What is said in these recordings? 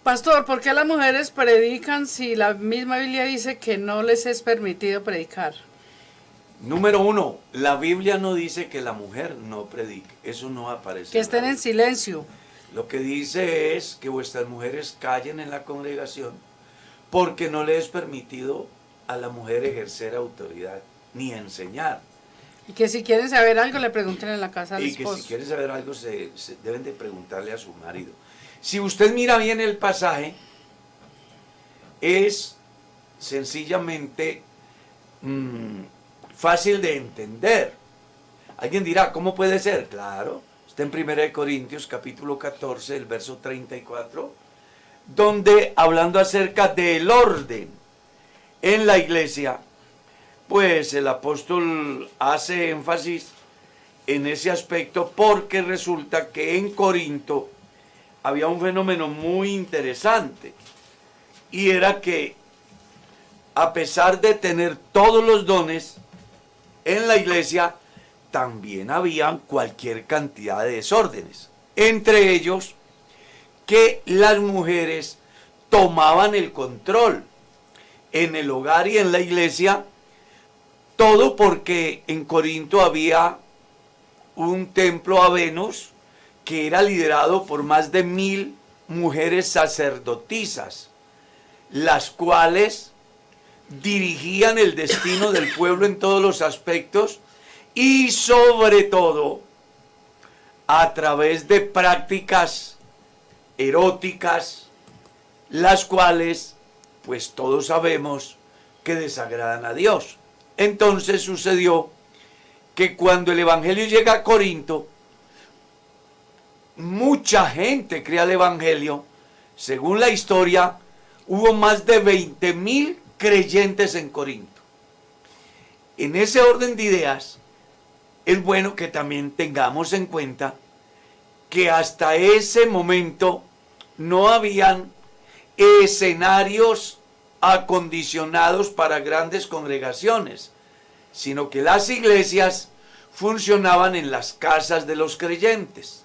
Pastor, ¿por qué las mujeres predican si la misma Biblia dice que no les es permitido predicar? Número uno, la Biblia no dice que la mujer no predique. Eso no aparece Que en la estén en Biblia. silencio. Lo que dice es que vuestras mujeres callen en la congregación porque no le es permitido a la mujer ejercer autoridad ni enseñar. Y que si quieren saber algo le pregunten en la casa al Y que esposo. si quiere saber algo se deben de preguntarle a su marido. Si usted mira bien el pasaje, es sencillamente fácil de entender. Alguien dirá, ¿cómo puede ser? Claro, está en 1 Corintios capítulo 14, el verso 34, donde hablando acerca del orden en la iglesia, pues el apóstol hace énfasis en ese aspecto porque resulta que en Corinto había un fenómeno muy interesante y era que a pesar de tener todos los dones en la iglesia, también habían cualquier cantidad de desórdenes. Entre ellos, que las mujeres tomaban el control en el hogar y en la iglesia, todo porque en Corinto había un templo a Venus que era liderado por más de 1000 mujeres sacerdotisas, las cuales dirigían el destino del pueblo en todos los aspectos y sobre todo a través de prácticas eróticas, las cuales pues todos sabemos que desagradan a Dios. Entonces sucedió que cuando el evangelio llega a Corinto, mucha gente crea el evangelio. Según la historia, hubo más de 20,000 creyentes en Corinto. En ese orden de ideas, es bueno que también tengamos en cuenta que hasta ese momento no habían escenarios acondicionados para grandes congregaciones, sino que las iglesias funcionaban en las casas de los creyentes.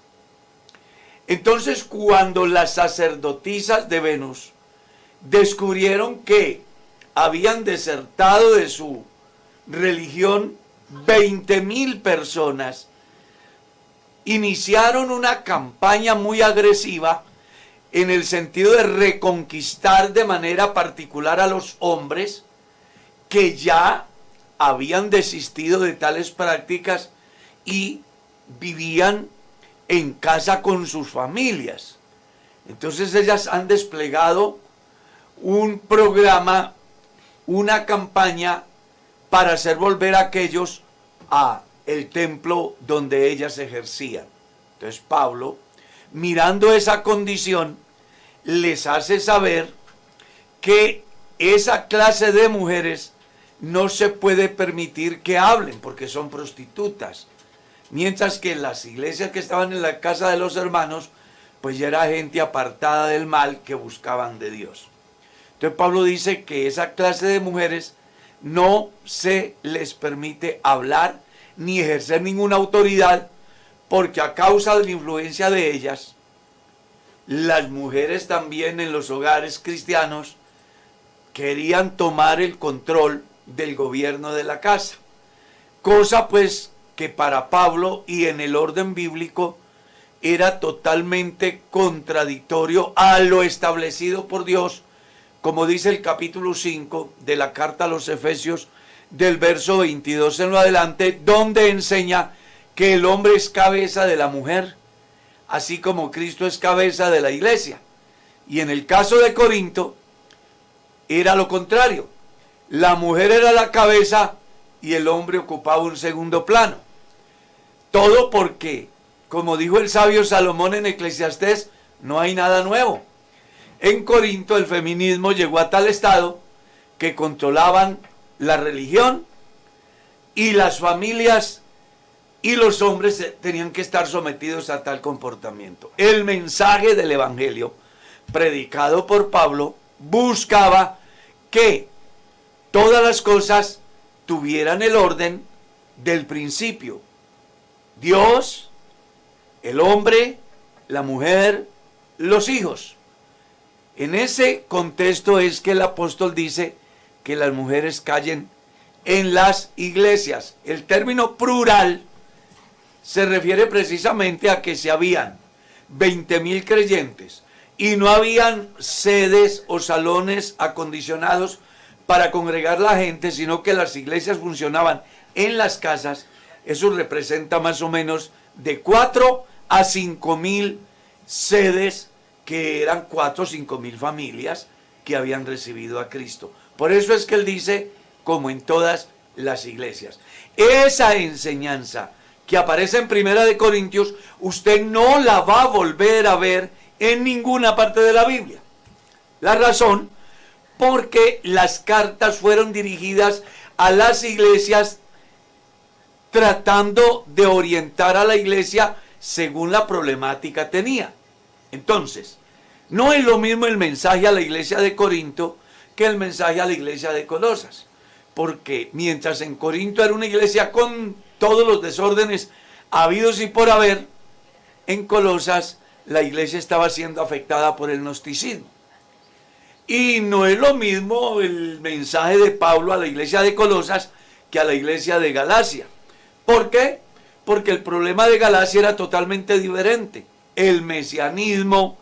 Entonces, cuando las sacerdotisas de Venus descubrieron que habían desertado de su religión 20,000 personas, iniciaron una campaña muy agresiva en el sentido de reconquistar de manera particular a los hombres que ya habían desistido de tales prácticas y vivían en casa con sus familias. Entonces ellas han desplegado un programa, una campaña para hacer volver a aquellos a el templo donde ellas ejercían. Entonces Pablo, mirando esa condición, les hace saber que esa clase de mujeres no se puede permitir que hablen porque son prostitutas. Mientras que las iglesias que estaban en la casa de los hermanos, pues ya era gente apartada del mal que buscaban de Dios. Entonces Pablo dice que esa clase de mujeres no se les permite hablar ni ejercer ninguna autoridad, porque a causa de la influencia de ellas, las mujeres también en los hogares cristianos querían tomar el control del gobierno de la casa. Cosa pues que para Pablo y en el orden bíblico era totalmente contradictorio a lo establecido por Dios, como dice el capítulo 5 de la carta a los Efesios, del verso 22 en lo adelante, donde enseña que el hombre es cabeza de la mujer, así como Cristo es cabeza de la iglesia. Y en el caso de Corinto, era lo contrario. La mujer era la cabeza y el hombre ocupaba un segundo plano. Todo porque, como dijo el sabio Salomón en Eclesiastés, no hay nada nuevo. En Corinto el feminismo llegó a tal estado que controlaban la religión y las familias, y los hombres tenían que estar sometidos a tal comportamiento. El mensaje del evangelio predicado por Pablo buscaba que todas las cosas tuvieran el orden del principio. Dios, el hombre, la mujer, los hijos. En ese contexto es que el apóstol dice que las mujeres callen en las iglesias. El término plural se refiere precisamente a que si habían 20,000 creyentes y no habían sedes o salones acondicionados para congregar la gente, sino que las iglesias funcionaban en las casas, eso representa más o menos de 4 a 5,000 sedes, que eran 4 o 5,000 familias que habían recibido a Cristo. Por eso es que él dice, como en todas las iglesias. Esa enseñanza que aparece en Primera de Corintios, usted no la va a volver a ver en ninguna parte de la Biblia. La razón, porque las cartas fueron dirigidas a las iglesias tratando de orientar a la iglesia según la problemática tenía. Entonces, no es lo mismo el mensaje a la iglesia de Corinto que el mensaje a la iglesia de Colosas. Porque mientras en Corinto era una iglesia con todos los desórdenes habidos y por haber, en Colosas la iglesia estaba siendo afectada por el gnosticismo. Y no es lo mismo el mensaje de Pablo a la iglesia de Colosas que a la iglesia de Galacia. ¿Por qué? Porque el problema de Galacia era totalmente diferente. El mesianismo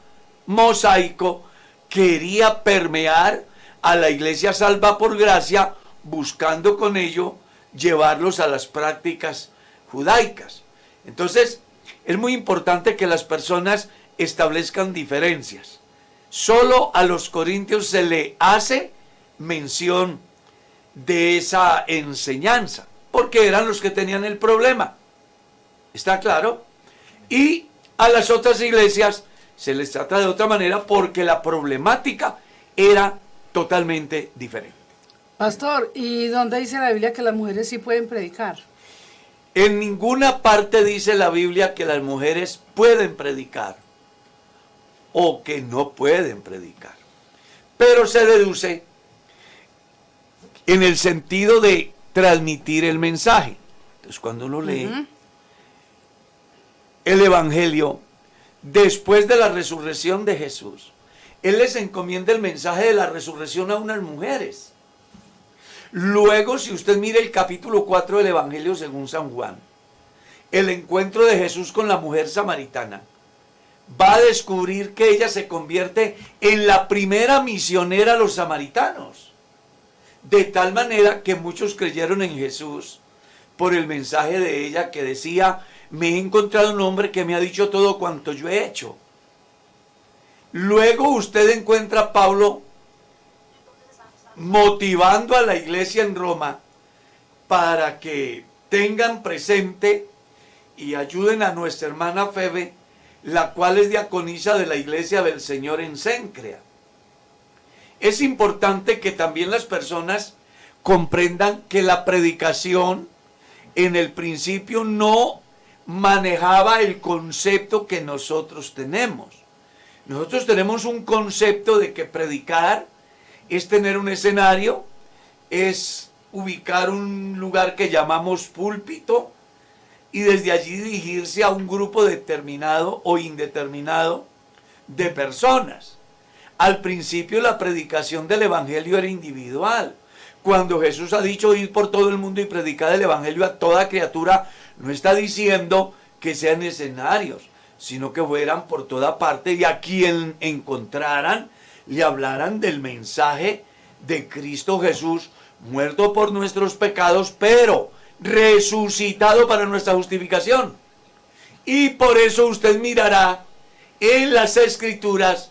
mosaico quería permear a la iglesia salva por gracia, buscando con ello llevarlos a las prácticas judaicas. Entonces, es muy importante que las personas establezcan diferencias. Solo a los corintios se le hace mención de esa enseñanza, porque eran los que tenían el problema. ¿Está claro? Y a las otras iglesias se les trata de otra manera porque la problemática era totalmente diferente. Pastor, ¿y dónde dice la Biblia que las mujeres sí pueden predicar? En ninguna parte dice la Biblia que las mujeres pueden predicar o que no pueden predicar. Pero se deduce en el sentido de transmitir el mensaje. Entonces, cuando uno lee el Evangelio, después de la resurrección de Jesús, Él les encomienda el mensaje de la resurrección a unas mujeres. Luego, si usted mira el capítulo 4 del Evangelio según San Juan, el encuentro de Jesús con la mujer samaritana, va a descubrir que ella se convierte en la primera misionera a los samaritanos. De tal manera que muchos creyeron en Jesús por el mensaje de ella que decía: me he encontrado un hombre que me ha dicho todo cuanto yo he hecho. Luego usted encuentra a Pablo motivando a la iglesia en Roma para que tengan presente y ayuden a nuestra hermana Febe, la cual es diaconisa de la iglesia del Señor en Cencrea. Es importante que también las personas comprendan que la predicación en el principio no manejaba el concepto que nosotros tenemos. Nosotros tenemos un concepto de que predicar es tener un escenario, es ubicar un lugar que llamamos púlpito y desde allí dirigirse a un grupo determinado o indeterminado de personas. Al principio la predicación del Evangelio era individual. Cuando Jesús ha dicho ir por todo el mundo y predicar el Evangelio a toda criatura, no está diciendo que sean escenarios, sino que fueran por toda parte y a quien encontraran le hablaran del mensaje de Cristo Jesús, muerto por nuestros pecados, pero resucitado para nuestra justificación. Y por eso usted mirará en las Escrituras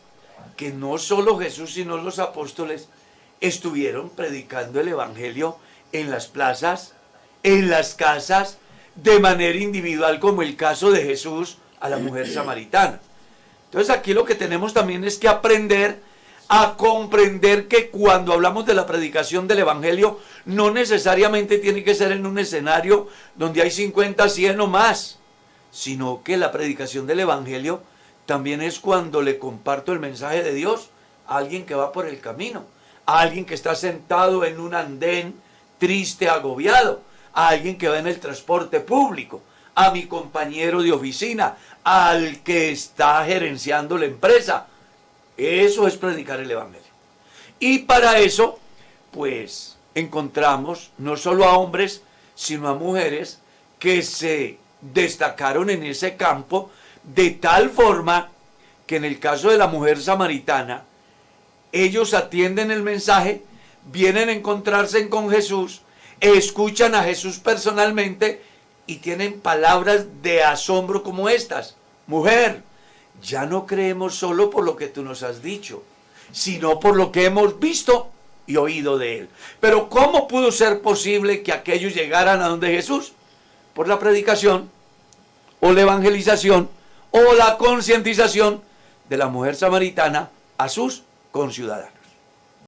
que no solo Jesús, sino los apóstoles estuvieron predicando el Evangelio en las plazas, en las casas, de manera individual, como el caso de Jesús a la mujer samaritana. Entonces aquí lo que tenemos también es que aprender a comprender que cuando hablamos de la predicación del Evangelio, no necesariamente tiene que ser en un escenario donde hay 50, 100 o más, sino que la predicación del Evangelio también es cuando le comparto el mensaje de Dios a alguien que va por el camino, a alguien que está sentado en un andén triste, agobiado, a alguien que va en el transporte público, a mi compañero de oficina, al que está gerenciando la empresa. Eso es predicar el Evangelio. Y para eso, pues, encontramos no solo a hombres, sino a mujeres que se destacaron en ese campo de tal forma que en el caso de la mujer samaritana, ellos atienden el mensaje, vienen a encontrarse con Jesús, escuchan a Jesús personalmente y tienen palabras de asombro como estas: mujer, ya no creemos solo por lo que tú nos has dicho, sino por lo que hemos visto y oído de él. Pero ¿cómo pudo ser posible que aquellos llegaran a donde Jesús? Por la predicación, o la evangelización, o la concientización de la mujer samaritana a sus conciudadanos.